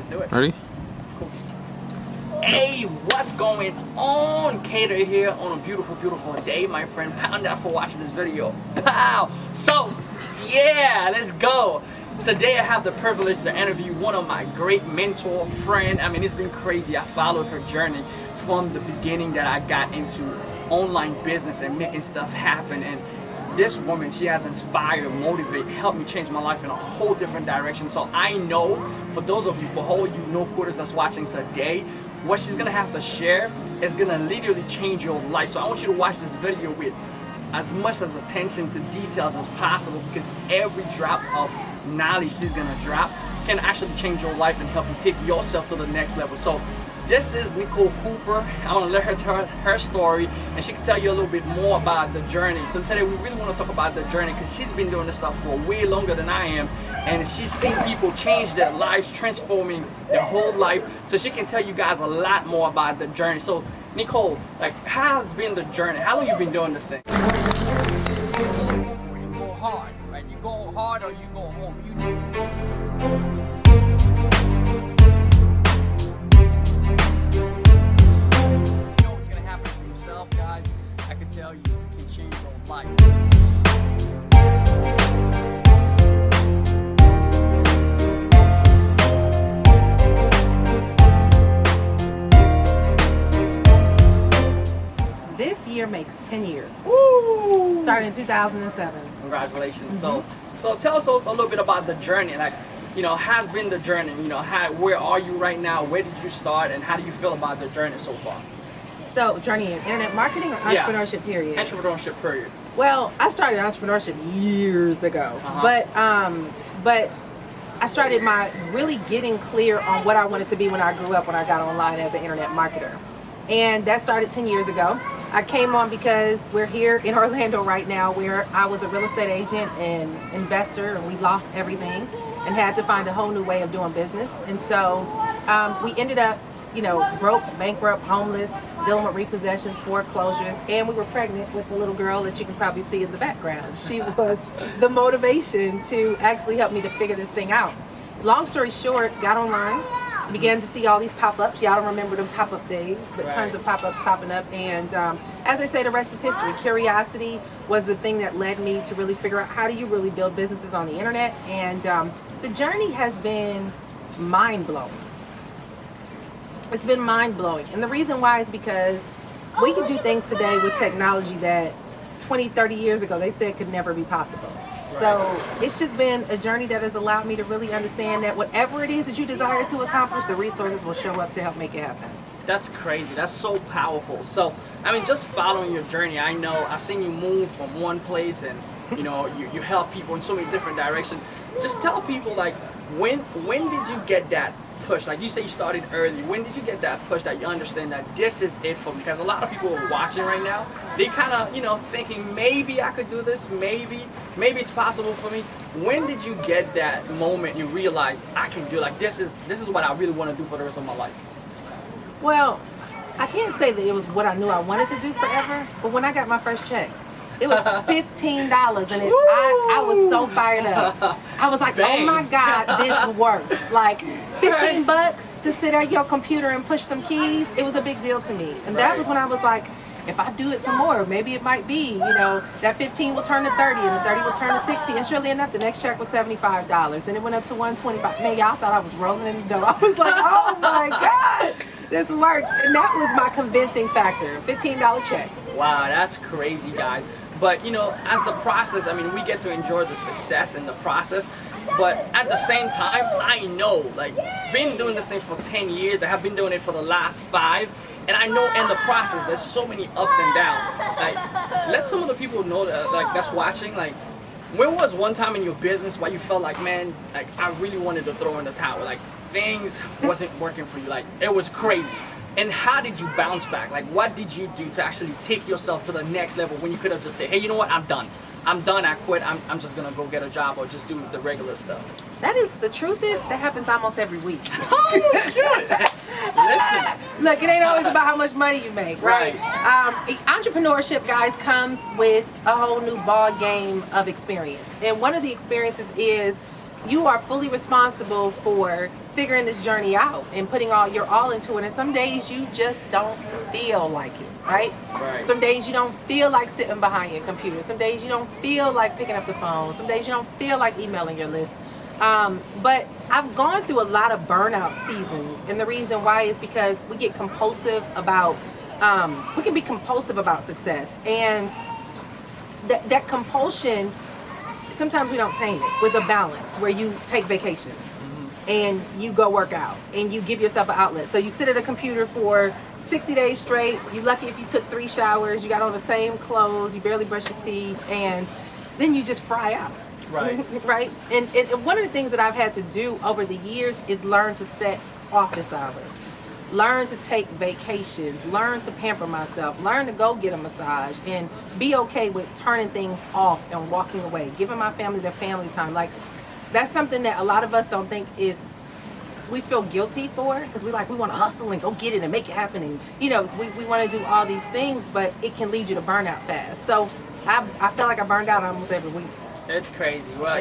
Let's do it. Ready? Cool. Hey, what's going on? Keder here on a beautiful, beautiful day, my friend. Pound out for watching this video. Pow! So, yeah, let's go. Today I have the privilege to interview one of my great mentor friend. I mean, it's been crazy. I followed her journey from the beginning that I got into online business and making stuff happen. And this woman, she has inspired, motivated, helped me change my life in a whole different direction. So I know, for those of you, for all you no-quitters that's watching today, what she's gonna have to share is gonna literally change your life. So I want you to watch this video with as much as attention to details as possible, because every drop of knowledge she's gonna drop can actually change your life and help you take yourself to the next level. So this is Nicole Cooper. I'm gonna let her tell her story, and she can tell you a little bit more about the journey. So today we really want to talk about the journey, because she's been doing this stuff for way longer than I am, and she's seen people change their lives, transforming their whole life. So she can tell you guys a lot more about the journey. So Nicole, like, how has been the journey? How long you been doing this thing? You go hard, right? You go hard or you go home. Guys, I can tell you can change your life. This year makes 10 years. Woo! Started in 2007. Congratulations. So tell us a little bit about the journey. Like, you know, has been the journey. You know, where are you right now? Where did you start, and how do you feel about the journey so far? So, journey in internet marketing or entrepreneurship period? Entrepreneurship period. Well, I started entrepreneurship years ago, but I started my really getting clear on what I wanted to be when I grew up, when I got online as an internet marketer. And that started 10 years ago. I came on because we're here in Orlando right now, where I was a real estate agent and investor, and we lost everything and had to find a whole new way of doing business. And so we ended up, you know, broke, bankrupt, homeless, dealing with repossessions, foreclosures, and we were pregnant with a little girl that you can probably see in the background. She was the motivation to actually help me to figure this thing out. Long story short, got online, began to see all these pop-ups. Y'all don't remember them pop-up days, but tons of pop-ups popping up. And as I say, the rest is history. Curiosity was the thing that led me to really figure out how do you really build businesses on the internet. And the journey has been mind-blowing. It's been mind-blowing, and the reason why is because we can do things today with technology that 20, 30 years ago they said could never be possible. So it's just been a journey that has allowed me to really understand that whatever it is that you desire to accomplish, the resources will show up to help make it happen. That's crazy. That's so powerful. So, I mean, just following your journey, I know I've seen you move from one place, and you know, you help people in so many different directions. Just tell people, like, when did you get that push? Like you say, you started early. When did you get that push that you understand that this is it for me? Because a lot of people are watching right now, they kind of, you know, thinking maybe I could do this, maybe it's possible for me. When did you get that moment you realize I can do, like, this is what I really want to do for the rest of my life? Well, I can't say that it was what I knew I wanted to do forever, but when I got my first check, it was $15, and I was so fired up. I was like, Dang. oh my God, this works. Like, 15 bucks to sit at your computer and push some keys, it was a big deal to me. And that was when I was like, if I do it some more, maybe it might be, you know, that 15 will turn to 30, and the 30 will turn to 60. And surely enough, the next check was $75. And it went up to $125. Man, y'all thought I was rolling in the dough. I was like, oh my God, this works. And that was my convincing factor, $15 check. Wow, that's crazy, guys. But, you know, as the process, I mean, we get to enjoy the success in the process. But at the same time, I know, like, been doing this thing for 10 years. I have been doing it for the last 5. And I know in the process, there's so many ups and downs. Like, let some of the people know that, like, that's watching, like, when was one time in your business where you felt like, man, like, I really wanted to throw in the towel? Like, things wasn't working for you. Like, it was crazy. And how did you bounce back? Like, what did you do to actually take yourself to the next level when you could have just said, hey, you know what, I'm done. I'm done, I quit, I'm just gonna go get a job or just do the regular stuff? That is, the truth is, that happens almost every week. Oh, shoot. Listen. Look, it ain't always about how much money you make, right? Entrepreneurship, guys, comes with a whole new ball game of experience. And one of the experiences is you are fully responsible for figuring this journey out and putting your all into it. And some days you just don't feel like it, right? Right. Some days you don't feel like sitting behind your computer. Some days you don't feel like picking up the phone. Some days you don't feel like emailing your list. But I've gone through a lot of burnout seasons, and the reason why is because we get compulsive about, we can be compulsive about success, and that compulsion, sometimes we don't tame it with a balance where you take vacations and you go work out and you give yourself an outlet. So you sit at a computer for 60 days straight. You're lucky if you took 3 showers, you got on the same clothes, you barely brush your teeth, and then you just fry out. Right. Right. And one of the things that I've had to do over the years is learn to set office hours. Learn to take vacations, learn to pamper myself, learn to go get a massage, and be okay with turning things off and walking away, giving my family their family time. Like, that's something that a lot of us don't think is, we feel guilty for, because we want to hustle and go get it and make it happen, and we want to do all these things, but it can lead you to burnout fast. So I feel like I burned out almost every week. It's crazy. Well,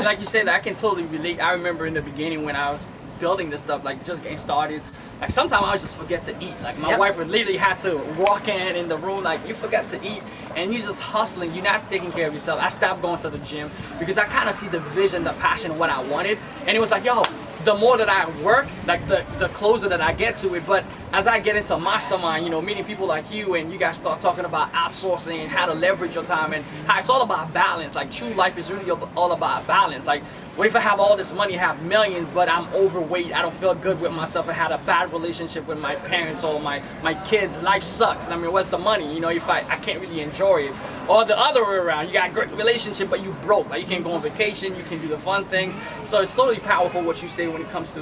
like you said, I can totally relate. I remember in the beginning when I was building this stuff, like just getting started, like sometimes I would just forget to eat. Like my wife would literally have to walk in the room, like, you forgot to eat, and you're just hustling, you're not taking care of yourself. I stopped going to the gym because I kind of see the vision, the passion of what I wanted, and it was like, yo, the more that I work, like the closer that I get to it. But as I get into mastermind, meeting people like you, and you guys start talking about outsourcing and how to leverage your time, and how it's all about balance. Like, true life is really all about balance. Like, what if I have all this money, have millions, but I'm overweight, I don't feel good with myself, I had a bad relationship with my parents or my kids, life sucks. I mean, what's the money, if I can't really enjoy it? Or the other way around, you got a great relationship, but you broke. Like, you can't go on vacation, you can do the fun things. So it's totally powerful what you say when it comes to,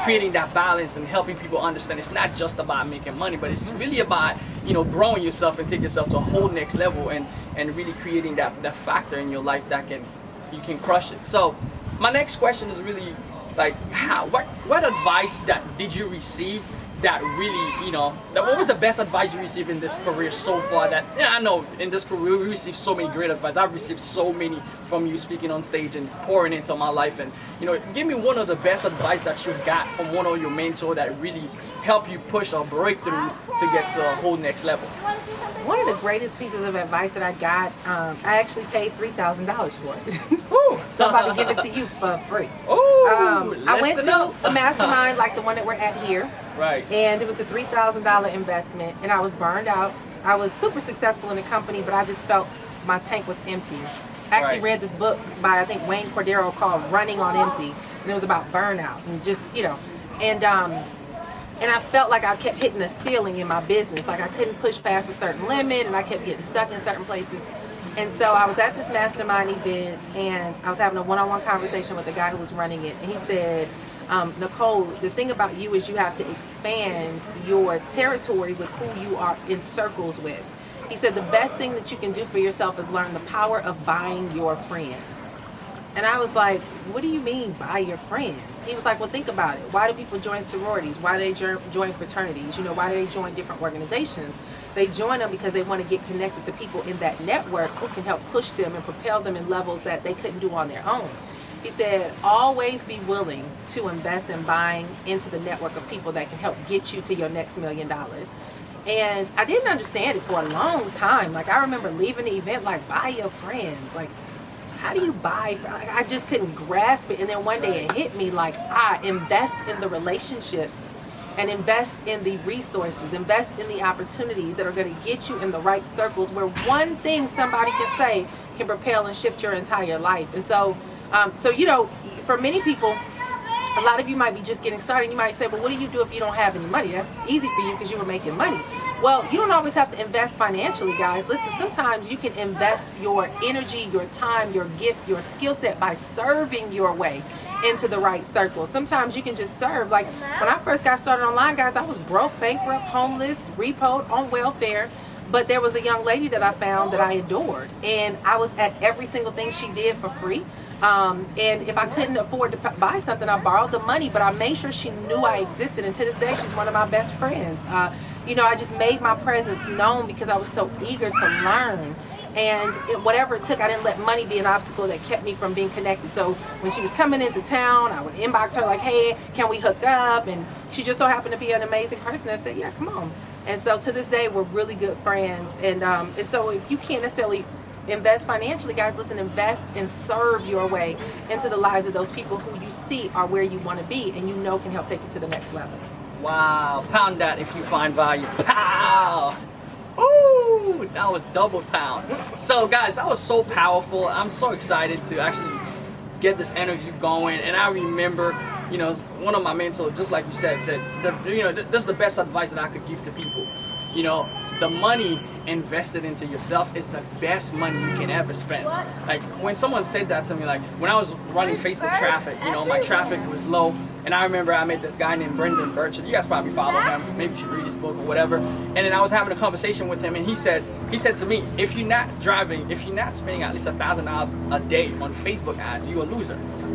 creating that balance and helping people understand it's not just about making money, but it's really about, growing yourself and take yourself to a whole next level, and really creating that factor in your life that you can crush it. So my next question is really like, what advice did you receive that really, what was the best advice you received in this career so far? That, I know in this career we received so many great advice. I've received so many from you speaking on stage and pouring into my life. And, give me one of the best advice that you got from one of your mentors that really helped you push or break through to get to a whole next level. One of the greatest pieces of advice that I got, I actually paid $3,000 for it. So I'm about to give it to you for free. I went to a mastermind like the one that we're at here. Right. And it was a $3,000 investment, and I was burned out. I was super successful in the company, but I just felt my tank was empty. I actually read this book by, I think, Wayne Cordero called Running on Empty, and it was about burnout and just, and I felt like I kept hitting a ceiling in my business. Like, I couldn't push past a certain limit, and I kept getting stuck in certain places. And so I was at this mastermind event, and I was having a one-on-one conversation with the guy who was running it. And he said, Nicole, the thing about you is you have to expand your territory with who you are in circles with. He said the best thing that you can do for yourself is learn the power of buying your friends. And I was like, what do you mean buy your friends? He was like, well, think about it. Why do people join sororities? Why do they join fraternities? Why do they join different organizations? They join them because they want to get connected to people in that network who can help push them and propel them in levels that they couldn't do on their own. He said, always be willing to invest in buying into the network of people that can help get you to your next $1 million. And I didn't understand it for a long time. Like, I remember leaving the event like, buy your friends. Like, how do you buy? I just couldn't grasp it. And then one day it hit me like, invest in the relationships and invest in the resources, invest in the opportunities that are going to get you in the right circles where one thing somebody can say can propel and shift your entire life. And so, for many people, a lot of you might be just getting started. You might say, well, what do you do if you don't have any money? That's easy for you because you were making money. Well, you don't always have to invest financially, guys. Listen, sometimes you can invest your energy, your time, your gift, your skill set by serving your way into the right circle. Sometimes you can just serve. Like, when I first got started online, guys, I was broke, bankrupt, homeless, repoed, on welfare. But there was a young lady that I found that I adored. And I was at every single thing she did for free. And if I couldn't afford to buy something, I borrowed the money, but I made sure she knew I existed. And to this day, she's one of my best friends. I just made my presence known because I was so eager to learn. And whatever it took, I didn't let money be an obstacle that kept me from being connected. So when she was coming into town, I would inbox her like, hey, can we hook up? And she just so happened to be an amazing person that said, yeah, come on. And so to this day, we're really good friends. And so if you can't necessarily invest financially, guys, listen, invest and serve your way into the lives of those people who you see are where you want to be and you know can help take you to the next level. Wow, pound that if you find value. Pow! Ooh, that was double pound. So guys, that was so powerful. I'm so excited to actually get this interview going. And I remember, you know, one of my mentors, just like you said, you know, this is the best advice that I could give to people. You know, the money invested into yourself is the best money you can ever spend. Like when someone said that to me, like when I was running Facebook traffic, you know, my traffic was low. And I remember I met this guy named Brendan Burchett. You guys probably follow him. Maybe you should read his book or whatever. And then I was having a conversation with him, and he said to me, if you're not spending at least $1,000 a day on Facebook ads, you're a loser. I was like,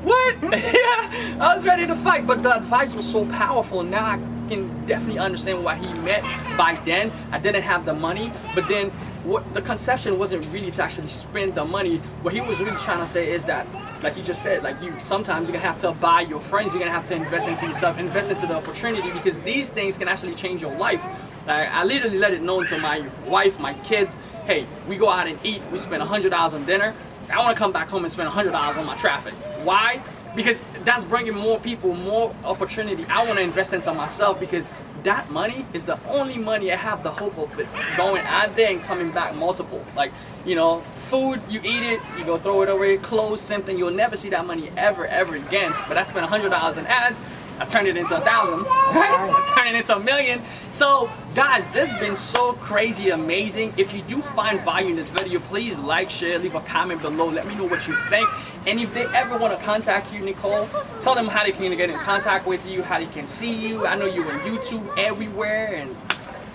what? Yeah, I was ready to fight, but the advice was so powerful. Now I can definitely understand what he meant back then. I didn't have the money, but then what the conception wasn't really to actually spend the money. What he was really trying to say is that, like you just said, like sometimes you're gonna have to buy your friends, you're gonna have to invest into yourself, invest into the opportunity, because these things can actually change your life. Like, I literally let it known to my wife, my kids, hey, we go out and eat, we spend $100 on dinner. I want to come back home and spend $100 on my traffic. Why? Because that's bringing more people, more opportunity. I want to invest into myself because that money is the only money I have the hope of it going out there and coming back multiple. Like, you know, food, you eat it, you go throw it away, clothes, something, you'll never see that money ever again. But I spent $100 in ads, I turned it into 1,000, right? I turned it into 1,000,000. So guys, this has been so crazy amazing. If you do find value in this video, please like, share, leave a comment below, let me know what you think. And if they ever want to contact you, Nicole, tell them how they can get in contact with you, how they can see you. I know you're on YouTube everywhere, and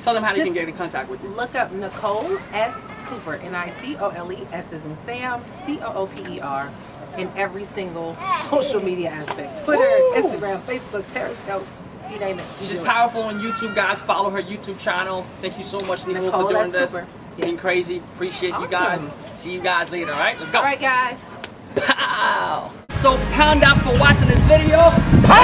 tell them how they can get in contact with you. Look up Nicole S. Cooper, Nicole, S as in Sam, Cooper, in every single social media aspect. Twitter, Instagram, Facebook, Periscope, you name it. She's powerful on YouTube, guys. Follow her YouTube channel. Thank you so much, Nicole, for doing this. It's been crazy. Appreciate you guys. See you guys later, all right? Let's go. All right, guys. Pow! So pound out for watching this video. Pow!